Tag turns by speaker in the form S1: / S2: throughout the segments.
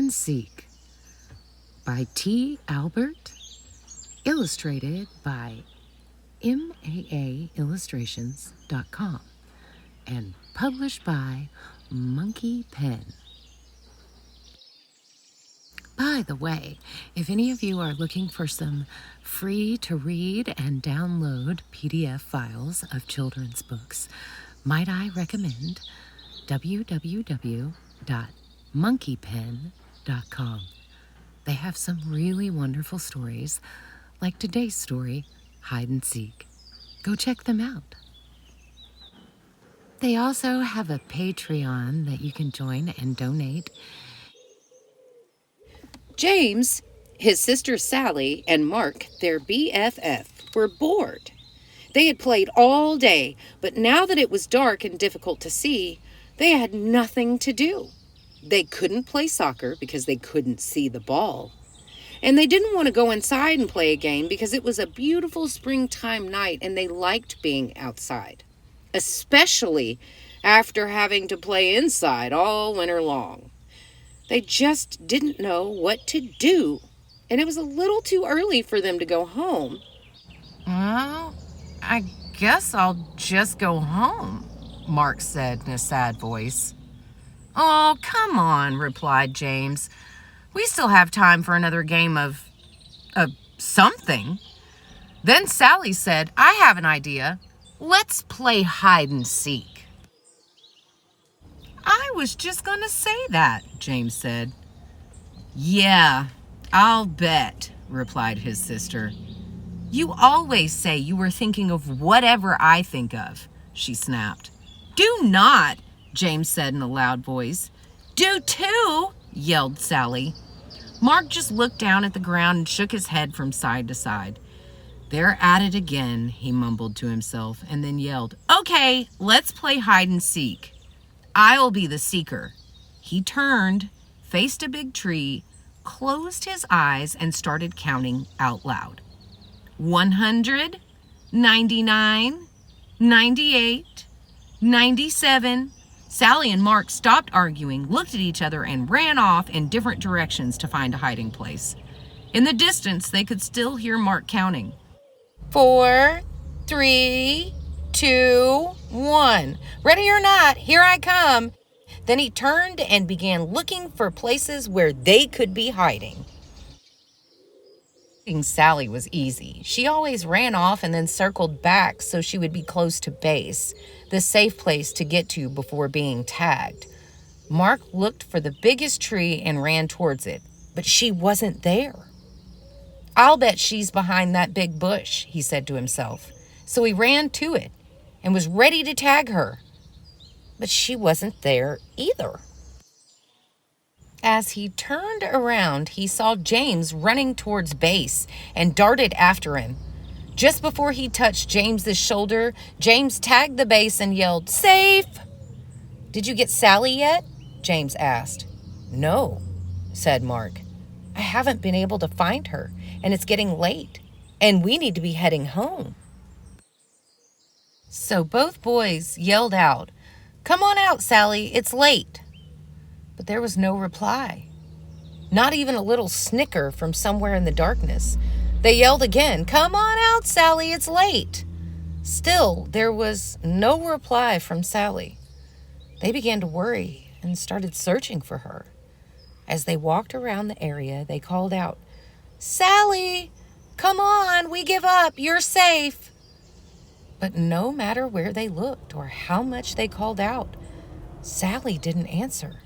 S1: and Seek by T. Albert, illustrated by maaillustrations.com, and published by Monkey Pen. By the way, if any of you are looking for some free to read and download PDF files of children's books, might I recommend www.monkeypen.com. They have some really wonderful stories, like today's story, Hide and Seek. Go check them out. They also have a Patreon that you can join and donate.
S2: James, his sister Sally, and Mark, their BFF, were bored. They had played all day, but now that it was dark and difficult to see, they had nothing to do. They couldn't play soccer because they couldn't see the ball. And they didn't want to go inside and play a game because it was a beautiful springtime night and they liked being outside, especially after having to play inside all winter long. They just didn't know what to do, and it was a little too early for them to go home.
S1: Well, I guess I'll just go home, Mark said in a sad voice. Oh, come on, replied James. We still have time for another game of something. Then Sally said, I have an idea. Let's play hide and seek. I was just going to say that, James said. Yeah, I'll bet, replied his sister. You always say you were thinking of whatever I think of, she snapped. Do not, James said in a loud voice. Do too, yelled Sally. Mark just looked down at the ground and shook his head from side to side. They're at it again, he mumbled to himself, and then yelled, Okay, let's play hide and seek. I'll be the seeker. He turned, faced a big tree, closed his eyes, and started counting out loud. 100, 99, 98, 97. Sally and Mark stopped arguing, looked at each other, and ran off in different directions to find a hiding place. In the distance, they could still hear Mark counting. 4, 3, 2, 1. Ready or not, here I come. Then he turned and began looking for places where they could be hiding. Sally was easy. She always ran off and then circled back so she would be close to base, the safe place to get to before being tagged. Mark looked for the biggest tree and ran towards it, but she wasn't there. I'll bet she's behind that big bush, he said to himself. So he ran to it and was ready to tag her, but she wasn't there either. As he turned around, he saw James running towards base and darted after him. Just before he touched James's shoulder, James tagged the base and yelled, Safe! Did you get Sally yet? James asked. No, said Mark. I haven't been able to find her, and it's getting late, and we need to be heading home. So both boys yelled out, Come on out, Sally, it's late. But there was no reply. Not even a little snicker from somewhere in the darkness. They yelled again, Come on out, Sally, it's late. Still, there was no reply from Sally. They began to worry and started searching for her. As they walked around the area, they called out, Sally, come on, we give up, you're safe. But no matter where they looked or how much they called out, Sally didn't answer.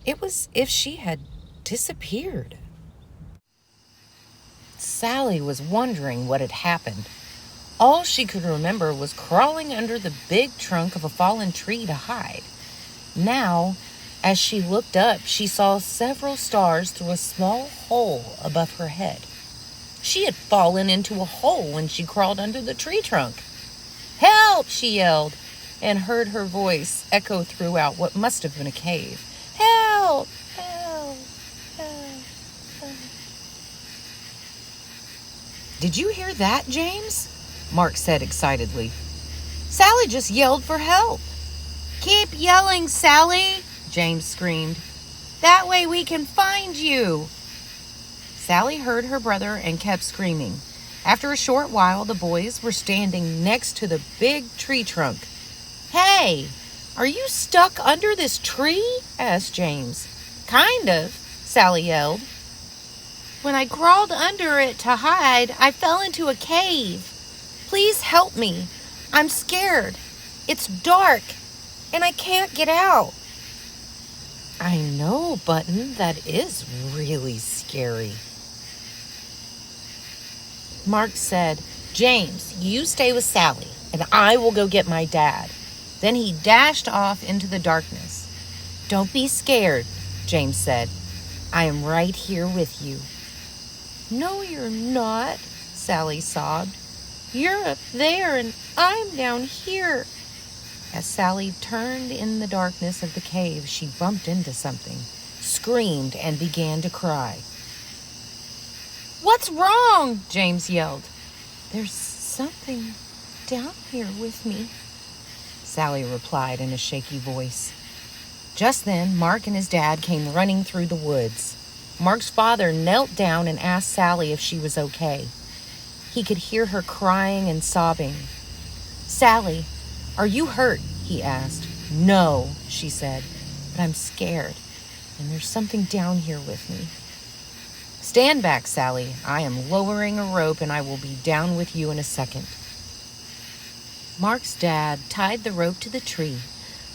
S1: It was as if she had disappeared. Sally was wondering what had happened. All she could remember was crawling under the big trunk of a fallen tree to hide. Now, as she looked up, she saw several stars through a small hole above her head. She had fallen into a hole when she crawled under the tree trunk. Help, she yelled, and heard her voice echo throughout what must have been a cave. Help! Help! Help! Help! Did you hear that, James? Mark said excitedly. Sally just yelled for help. Keep yelling, Sally, James screamed.
S2: That way we can find you. Sally heard her brother and kept screaming. After a short while, the boys were standing next to the big tree trunk. "Hey, are you stuck under this tree?" asked James. "Kind of," Sally yelled. "When I crawled under it to hide, I fell into a cave. Please help me. I'm scared. It's dark, and I can't get out." "I know, Button, that is really scary." Mark said, "James, you stay with Sally, and I will go get my dad." Then he dashed off into the darkness. "Don't be scared," James said. "I am right here with you." "No, you're not," Sally sobbed. "You're up there, and I'm down here." As Sally turned in the darkness of the cave, she bumped into something, screamed, and began to cry. "What's wrong?" James yelled. "There's something down here with me," Sally replied in a shaky voice. Just then, Mark and his dad came running through the woods. Mark's father knelt down and asked Sally if she was okay. He could hear her crying and sobbing. "Sally, are you hurt?" he asked. "No," she said, "but I'm scared, and there's something down here with me." "Stand back, Sally. I am lowering a rope, and I will be down with you in a second." Mark's dad tied the rope to the tree,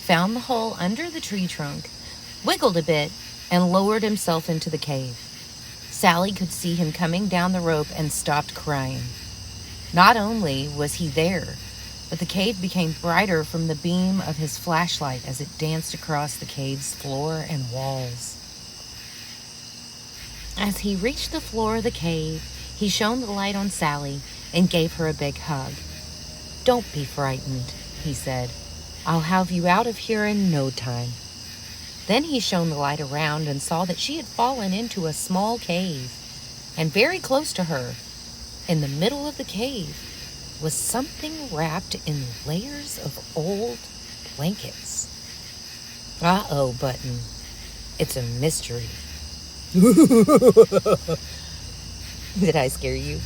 S2: found the hole under the tree trunk, wiggled a bit, and lowered himself into the cave. Sally could see him coming down the rope and stopped crying. Not only was he there, but the cave became brighter from the beam of his flashlight as it danced across the cave's floor and walls. As he reached the floor of the cave, he shone the light on Sally and gave her a big hug. "Don't be frightened," he said. "I'll have you out of here in no time." Then he shone the light around and saw that she had fallen into a small cave. And very close to her, in the middle of the cave, was something wrapped in layers of old blankets. "Uh-oh, Button. It's a mystery." Did I scare you?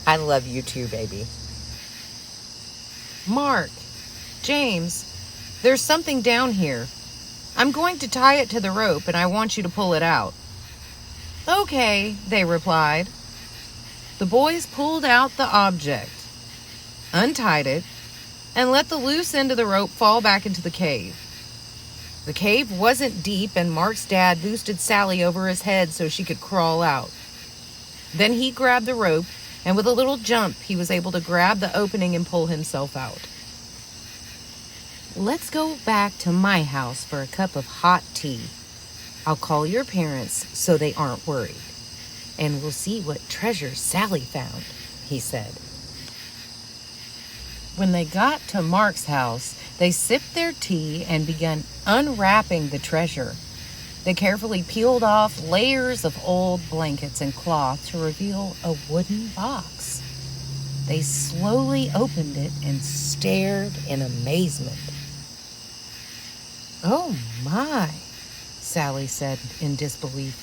S2: I love you too, baby. "Mark, James, there's something down here. I'm going to tie it to the rope, and I want you to pull it out." "Okay," they replied. The boys pulled out the object, untied it, and let the loose end of the rope fall back into the cave. The cave wasn't deep, and Mark's dad boosted Sally over his head so she could crawl out. Then he grabbed the rope, and with a little jump, he was able to grab the opening and pull himself out. "Let's go back to my house for a cup of hot tea. I'll call your parents so they aren't worried, and we'll see what treasure Sally found," he said. When they got to Mark's house, they sipped their tea and began unwrapping the treasure. They carefully peeled off layers of old blankets and cloth to reveal a wooden box. They slowly opened it and stared in amazement. "Oh my," Sally said in disbelief.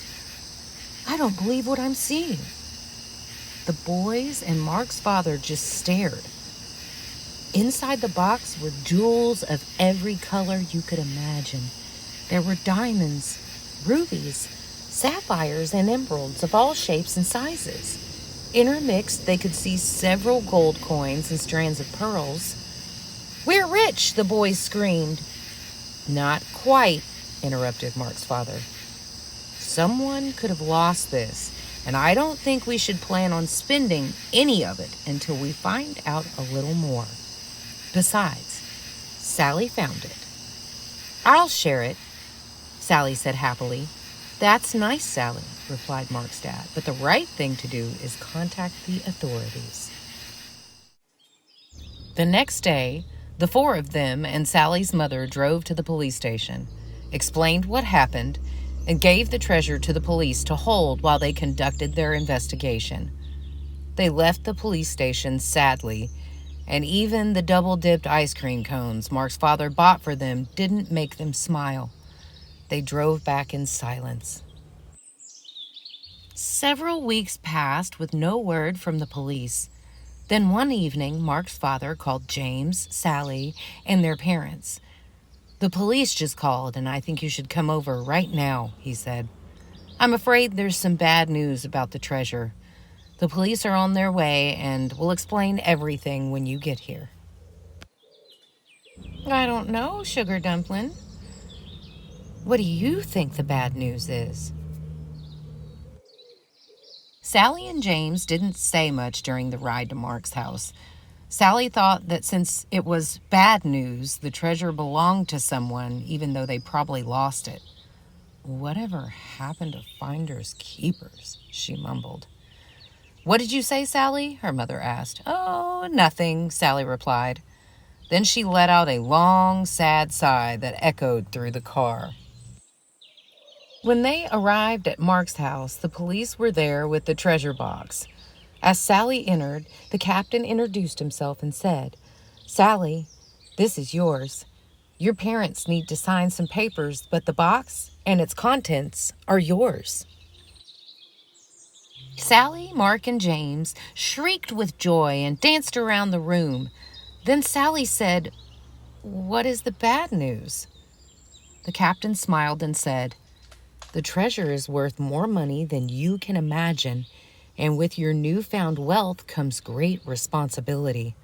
S2: "I don't believe what I'm seeing." The boys and Mark's father just stared. Inside the box were jewels of every color you could imagine. There were diamonds, rubies, sapphires, and emeralds of all shapes and sizes. Intermixed, they could see several gold coins and strands of pearls. "We're rich," the boys screamed. "Not quite," interrupted Mark's father. "Someone could have lost this, and I don't think we should plan on spending any of it until we find out a little more. Besides, Sally found it." "I'll share it," Sally said happily. "That's nice, Sally," replied Mark's dad, "but the right thing to do is contact the authorities." The next day, the four of them and Sally's mother drove to the police station, explained what happened, and gave the treasure to the police to hold while they conducted their investigation. They left the police station sadly, and even the double-dipped ice cream cones Mark's father bought for them didn't make them smile.
S1: They drove back in silence. Several weeks passed with no word from the police. Then one evening, Mark's father called James, Sally, and their parents. "The police just called, and I think you should come over right now," he said. "I'm afraid there's some bad news about the treasure. The police are on their way, and will explain everything when you get here." "I don't know, Sugar Dumpling. What do you think the bad news is?" Sally and James didn't say much during the ride to Mark's house. Sally thought that since it was bad news, the treasure belonged to someone, even though they probably lost it. "Whatever happened to finders keepers?" she mumbled. "What did you say, Sally?" her mother asked. "Oh, nothing," Sally replied. Then she let out a long, sad sigh that echoed through the car. When they arrived at Mark's house, the police were there with the treasure box. As Sally entered, the captain introduced himself and said, "Sally, this is yours. Your parents need to sign some papers, but the box and its contents are yours." Sally, Mark, and James shrieked with joy and danced around the room. Then Sally said, "What is the bad news?" The captain smiled and said, "The treasure is worth more money than you can imagine, and with your newfound wealth comes great responsibility."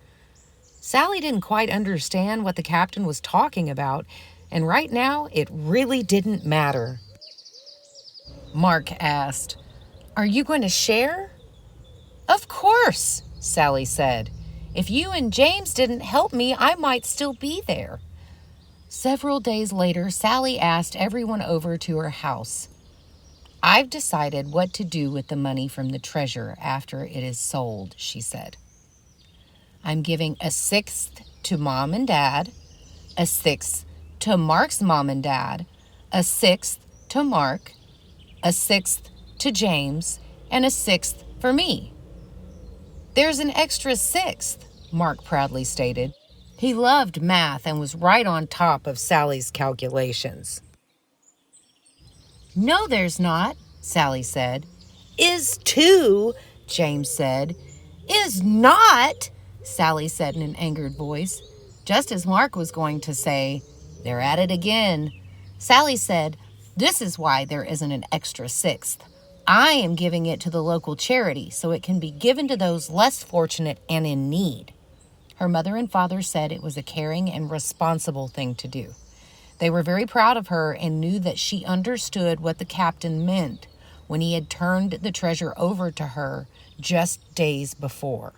S1: Sally didn't quite understand what the captain was talking about, and right now it really didn't matter. Mark asked, "Are you going to share?" "Of course," Sally said. "If you and James didn't help me, I might still be there." Several days later, Sally asked everyone over to her house. "I've decided what to do with the money from the treasure after it is sold," she said. "I'm giving a sixth to Mom and Dad, a sixth to Mark's mom and dad, a sixth to Mark, a sixth to James, and a sixth for me." "There's an extra sixth," Mark proudly stated. He loved math and was right on top of Sally's calculations. "No, there's not," Sally said. "Is two," James said. "Is not," Sally said in an angered voice. Just as Mark was going to say, "They're at it again," Sally said, "This is why there isn't an extra sixth. I am giving it to the local charity so it can be given to those less fortunate and in need." Her mother and father said it was a caring and responsible thing to do. They were very proud of her and knew that she understood what the captain meant when he had turned the treasure over to her just days before.